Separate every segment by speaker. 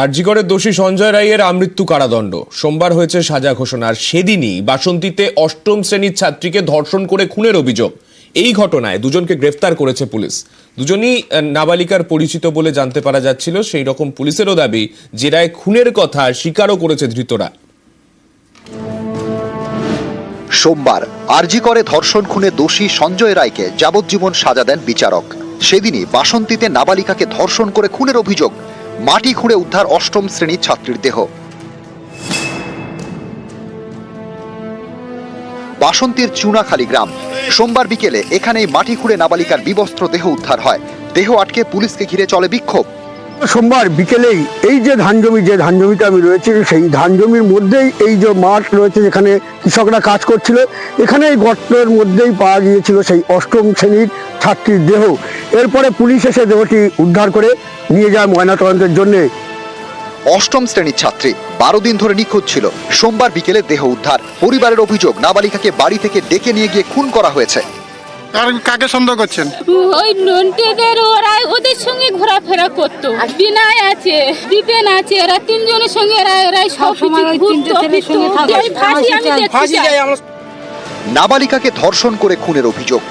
Speaker 1: আরজিকরের দোষী সঞ্জয় রায়ের আমৃত্যু কারাদণ্ড সোমবার হয়েছে সাজা ঘোষণা। আর সেদিনই বাসন্তীতে অষ্টম শ্রেণীর ছাত্রীকে ধর্ষণ করে খুনের অভিযোগ। এই ঘটনায় দুজনকে গ্রেফতার করেছে পুলিশ। দুজনই নাবালিকার পরিচিত বলে জানতে পারা যাচ্ছিল। সেই রকম পুলিশেরও দাবি, জেরায় খুনের কথা স্বীকারও করেছে ধৃতরা।
Speaker 2: সোমবার আরজিকরে ধর্ষণ খুনে দোষী সঞ্জয় রায়কে যাবজ্জীবন সাজা দেন বিচারক। সেদিনই বাসন্তীতে নাবালিকাকে ধর্ষণ করে খুনের অভিযোগ। মাটি খুঁড়ে উদ্ধার অষ্টম শ্রেণীর ছাত্রীর দেহ। বাসন্তীর চুনাখালী গ্রাম। সোমবার বিকেলে এখানেই মাটি খুঁড়ে নাবালিকার বিবস্ত্র দেহ উদ্ধার হয়। দেহ আটকে পুলিশকে ঘিরে চলে বিক্ষোভ।
Speaker 3: সোমবার বিকেলেই এই যে ধান জমিতে আমি রয়েছি, সেই ধান জমির মধ্যেই এই যে মাঠ রয়েছে যেখানে কৃষকরা কাজ করছিল, এখানে এই গর্তের মধ্যেই পাওয়া গিয়েছিল সেই অষ্টম শ্রেণীর ছাত্রীর দেহ। এরপরে পুলিশ এসে দেহটি উদ্ধার করে নিয়ে যায় ময়নাতদন্তের জন্য।
Speaker 2: অষ্টম শ্রেণীর ছাত্রী 12 দিন ধরে নিখোঁজ ছিল। সোমবার বিকেলে দেহ উদ্ধার। পরিবারের অভিযোগ, নাবালিকাকে বাড়ি থেকে ডেকে নিয়ে গিয়ে খুন করা হয়েছে।
Speaker 4: কাকে সন্দেহ করছেন?
Speaker 5: ওই নন্টেদের ওরাই ওদের সঙ্গে ঘোরাফেরা করতো। বিনয় আছে, দীপেন আছে, এরা তিনজনের সঙ্গে এরাই সব ফাঁসি আমি
Speaker 2: নাবালিকাকে ধর্ষণ করে খুনের অভিযোগ।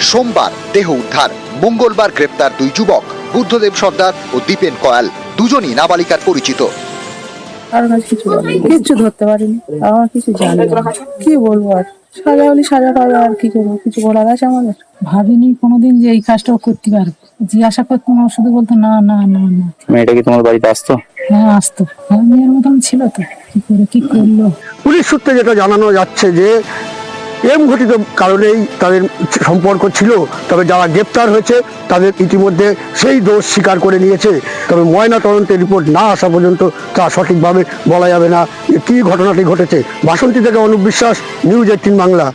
Speaker 2: সোমবার দেহ উদ্ধার। মঙ্গলবার গ্রেপ্তার দুই যুবক, বুদ্ধদেব সর্দার ও দীপেন কয়াল। দুজনই নাবালিকার পরিচিত।
Speaker 6: আর কিছু ধরতে পারিনি, আমার কিছু জানি না, কি বলবো। আর সাজা হলে সাজা পাবে, আর কি করবো, কিছু বলার আছে আমাদের? ভাবিনি কোনোদিন যে এই কাজটাও করতে পারবো। জিজ্ঞাসা করতাম, শুধু বলতো না না না না।
Speaker 7: মেয়েটা কি তোমার বাড়িতে আসতো?
Speaker 6: হ্যাঁ আসতো, মেয়ের মতন ছিল তো। কি করলো?
Speaker 3: পুলিশ সূত্রে যেটা জানানো যাচ্ছে যে এম ঘটিত কারণেই তাদের সম্পর্ক ছিল। তবে যারা গ্রেপ্তার হয়েছে তাদের ইতিমধ্যে সেই দোষ স্বীকার করে নিয়েছে। তবে ময়না তদন্তের রিপোর্ট না আসা পর্যন্ত তা সঠিকভাবে বলা যাবে না কি ঘটনাটি ঘটেছে। বাসন্তী থেকে অনুপ বিশ্বাস, নিউজ 18 বাংলা।